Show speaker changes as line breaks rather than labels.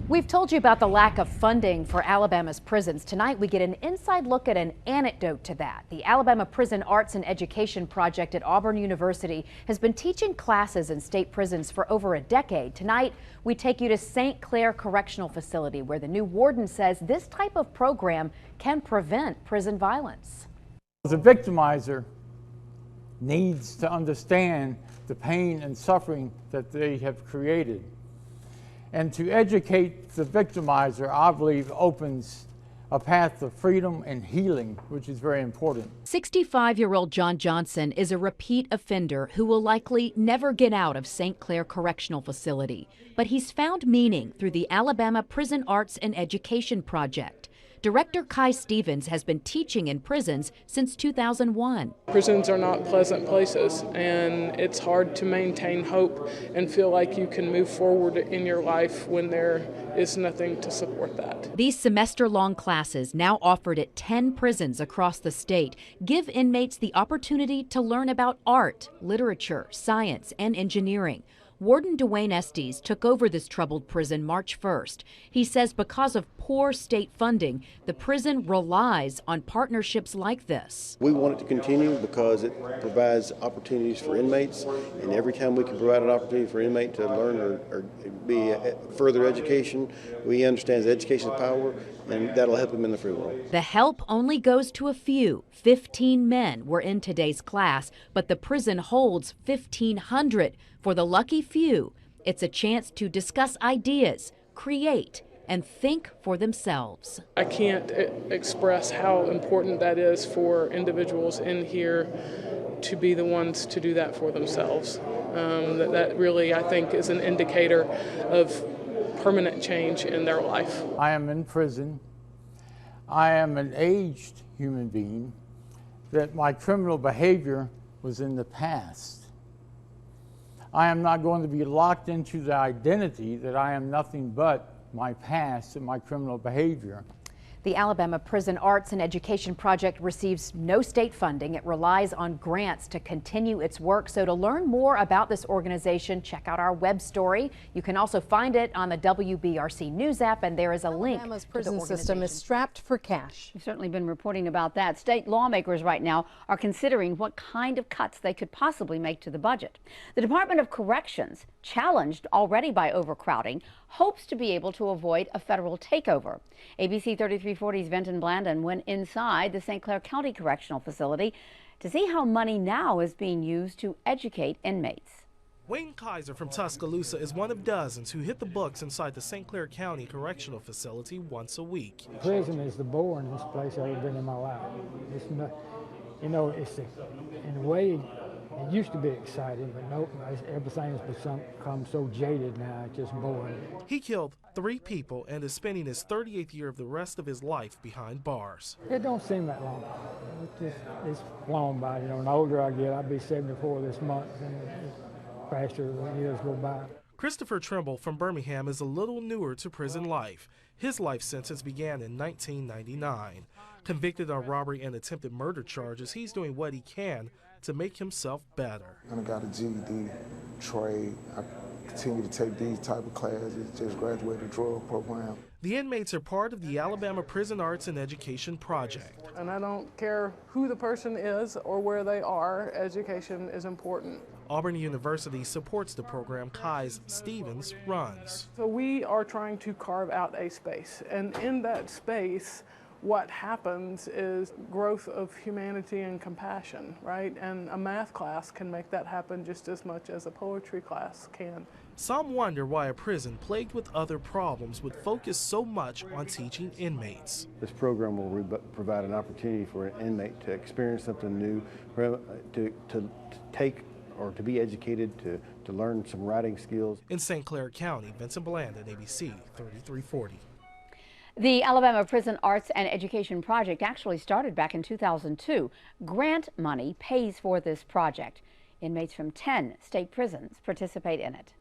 We've told you about the lack of funding for Alabama's prisons. Tonight, we get an inside look at an anecdote to that. The Alabama Prison Arts and Education Project at Auburn University has been teaching classes in state prisons for over a decade. Tonight, we take you to St. Clair Correctional Facility, where the new warden says this type of program can prevent prison violence.
The victimizer needs to understand the pain and suffering that they have created. And to educate the victimizer, I believe, opens a path to freedom and healing, which is very important.
65-year-old John Johnson is a repeat offender who will likely never get out of St. Clair Correctional Facility. But he's found meaning through the Alabama Prison Arts and Education Project. Director Kyes Stevens has been teaching in prisons since 2001.
Prisons are not pleasant places, and it's hard to maintain hope and feel like you can move forward in your life when there is nothing to support that.
These semester-long classes, now offered at 10 prisons across the state, give inmates the opportunity to learn about art, literature, science, and engineering. Warden Dwayne Estes took over this troubled prison March 1st. He says because of poor state funding, the prison relies on partnerships like this.
We want it to continue because it provides opportunities for inmates, and every time we can provide an opportunity for an inmate to learn or be further education, we understand that education is power, and that'll help him in the free world.
The help only goes to a few. 15 men were in today's class, but the prison holds 1,500. For the lucky few, it's a chance to discuss ideas, create, and think for themselves.
I can't express how important that is for individuals in here to be the ones to do that for themselves. That really, I think, is an indicator of permanent change in their life.
I am in prison. I am an aged human being, that my criminal behavior was in the past. I am not going to be locked into the identity that I am nothing but my past and my criminal behavior.
The Alabama Prison Arts and Education Project receives no state funding. It relies on grants to continue its work. So to learn more about this organization, check out our web story. You can also find it on the WBRC News app, and there is a link.
Alabama's prison system is strapped for cash. We've certainly been reporting about that. State lawmakers right now are considering what kind of cuts they could possibly make to the budget. The Department of Corrections, challenged already by overcrowding, hopes to be able to avoid a federal takeover. ABC 3340's Venton Blandon went inside the St. Clair County Correctional Facility to see how money now is being used to educate inmates.
Wayne Kaiser from Tuscaloosa is one of dozens who hit the books inside the St. Clair County Correctional Facility once a week.
Prison is the boringest place I've ever been in my life. It's not, you know, in a way, it used to be exciting, but nope, everything has become so jaded now, it's just boring.
He killed 3 people and is spending his 38th year of the rest of his life behind bars.
It don't seem that long. It's flown by, you know, and the older I get, I'll be 74 this month, and faster the years go by.
Christopher Trimble from Birmingham is a little newer to prison life. His life sentence began in 1999. Convicted on robbery and attempted murder charges, he's doing what he can to make himself better.
I got a GED, trade. I continue to take these type of classes, just graduated drug program.
The inmates are part of the Alabama Prison Arts and Education Project.
And I don't care who the person is or where they are, education is important.
Auburn University supports the program Kyes Stevens runs.
So we are trying to carve out a space, and in that space, what happens is growth of humanity and compassion, right? And a math class can make that happen just as much as a poetry class can.
Some wonder why a prison plagued with other problems would focus so much on teaching inmates.
This program will provide an opportunity for an inmate to experience something new, to take or to be educated, to learn some writing skills.
In St. Clair County, Vincent Blandon, ABC 3340.
The Alabama Prison Arts and Education Project actually started back in 2002. Grant money pays for this project. Inmates from 10 state prisons participate in it.